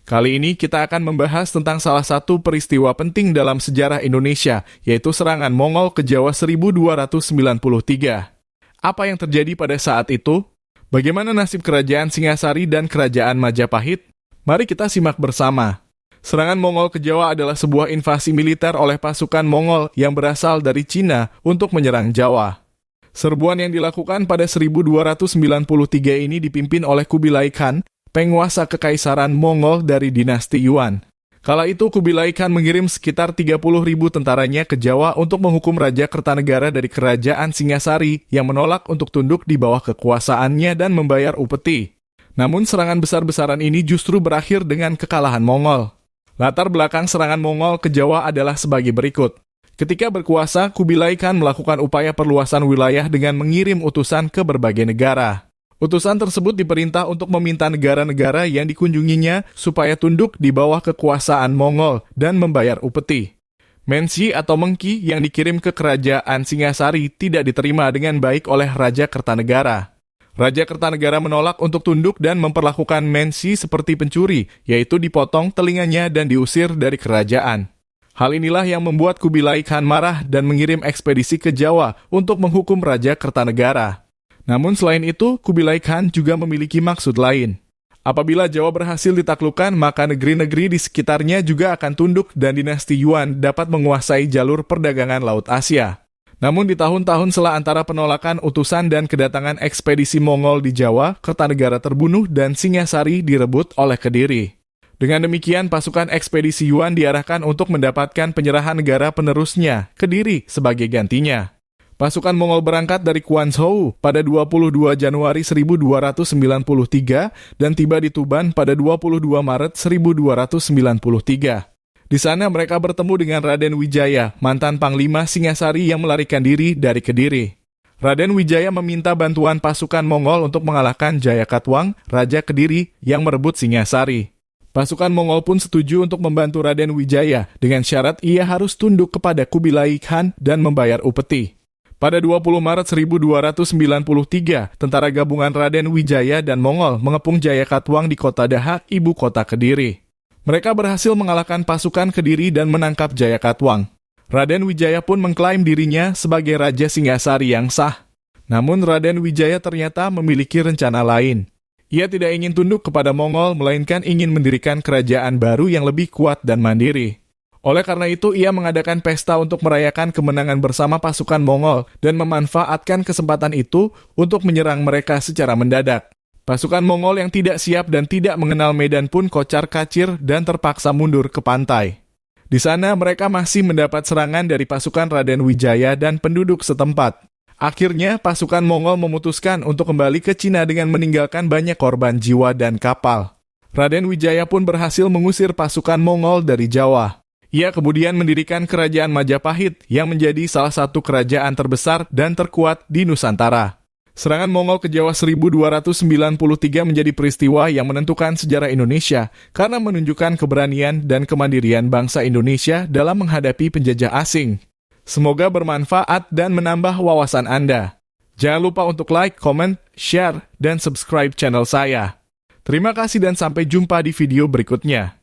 Kali ini kita akan membahas tentang salah satu peristiwa penting dalam sejarah Indonesia, yaitu serangan Mongol ke Jawa 1293. Apa yang terjadi pada saat itu? Bagaimana nasib kerajaan Singasari dan kerajaan Majapahit? Mari kita simak bersama. Serangan Mongol ke Jawa adalah sebuah invasi militer oleh pasukan Mongol yang berasal dari Cina untuk menyerang Jawa. Serbuan yang dilakukan pada 1293 ini dipimpin oleh Kubilai Khan, penguasa kekaisaran Mongol dari dinasti Yuan. Kala itu Kubilai Khan mengirim sekitar 30.000 tentaranya ke Jawa untuk menghukum Raja Kertanegara dari kerajaan Singasari yang menolak untuk tunduk di bawah kekuasaannya dan membayar upeti. Namun serangan besar-besaran ini justru berakhir dengan kekalahan Mongol. Latar belakang serangan Mongol ke Jawa adalah sebagai berikut. Ketika berkuasa, Kubilai Khan melakukan upaya perluasan wilayah dengan mengirim utusan ke berbagai negara. Utusan tersebut diperintah untuk meminta negara-negara yang dikunjunginya supaya tunduk di bawah kekuasaan Mongol dan membayar upeti. Mensi atau mengki yang dikirim ke kerajaan Singasari tidak diterima dengan baik oleh Raja Kertanegara. Raja Kertanegara menolak untuk tunduk dan memperlakukan mensi seperti pencuri, yaitu dipotong telinganya dan diusir dari kerajaan. Hal inilah yang membuat Kubilai Khan marah dan mengirim ekspedisi ke Jawa untuk menghukum Raja Kertanegara. Namun selain itu, Kubilai Khan juga memiliki maksud lain. Apabila Jawa berhasil ditaklukkan, maka negeri-negeri di sekitarnya juga akan tunduk dan dinasti Yuan dapat menguasai jalur perdagangan Laut Asia. Namun di tahun-tahun setelah antara penolakan utusan dan kedatangan ekspedisi Mongol di Jawa, Kertanegara terbunuh dan Singasari direbut oleh Kediri. Dengan demikian, pasukan ekspedisi Yuan diarahkan untuk mendapatkan penyerahan negara penerusnya, Kediri, sebagai gantinya. Pasukan Mongol berangkat dari Quanzhou pada 22 Januari 1293 dan tiba di Tuban pada 22 Maret 1293. Di sana mereka bertemu dengan Raden Wijaya, mantan Panglima Singasari yang melarikan diri dari Kediri. Raden Wijaya meminta bantuan pasukan Mongol untuk mengalahkan Jayakatwang, Raja Kediri yang merebut Singasari. Pasukan Mongol pun setuju untuk membantu Raden Wijaya dengan syarat ia harus tunduk kepada Kubilai Khan dan membayar upeti. Pada 20 Maret 1293, tentara gabungan Raden Wijaya dan Mongol mengepung Jayakatwang di kota Dahak, ibu kota Kediri. Mereka berhasil mengalahkan pasukan Kediri dan menangkap Jayakatwang. Raden Wijaya pun mengklaim dirinya sebagai Raja Singasari yang sah. Namun Raden Wijaya ternyata memiliki rencana lain. Ia tidak ingin tunduk kepada Mongol, melainkan ingin mendirikan kerajaan baru yang lebih kuat dan mandiri. Oleh karena itu, ia mengadakan pesta untuk merayakan kemenangan bersama pasukan Mongol dan memanfaatkan kesempatan itu untuk menyerang mereka secara mendadak. Pasukan Mongol yang tidak siap dan tidak mengenal medan pun kocar-kacir dan terpaksa mundur ke pantai. Di sana mereka masih mendapat serangan dari pasukan Raden Wijaya dan penduduk setempat. Akhirnya, pasukan Mongol memutuskan untuk kembali ke Cina dengan meninggalkan banyak korban jiwa dan kapal. Raden Wijaya pun berhasil mengusir pasukan Mongol dari Jawa. Ia kemudian mendirikan kerajaan Majapahit yang menjadi salah satu kerajaan terbesar dan terkuat di Nusantara. Serangan Mongol ke Jawa 1293 menjadi peristiwa yang menentukan sejarah Indonesia karena menunjukkan keberanian dan kemandirian bangsa Indonesia dalam menghadapi penjajah asing. Semoga bermanfaat dan menambah wawasan Anda. Jangan lupa untuk like, comment, share, dan subscribe channel saya. Terima kasih dan sampai jumpa di video berikutnya.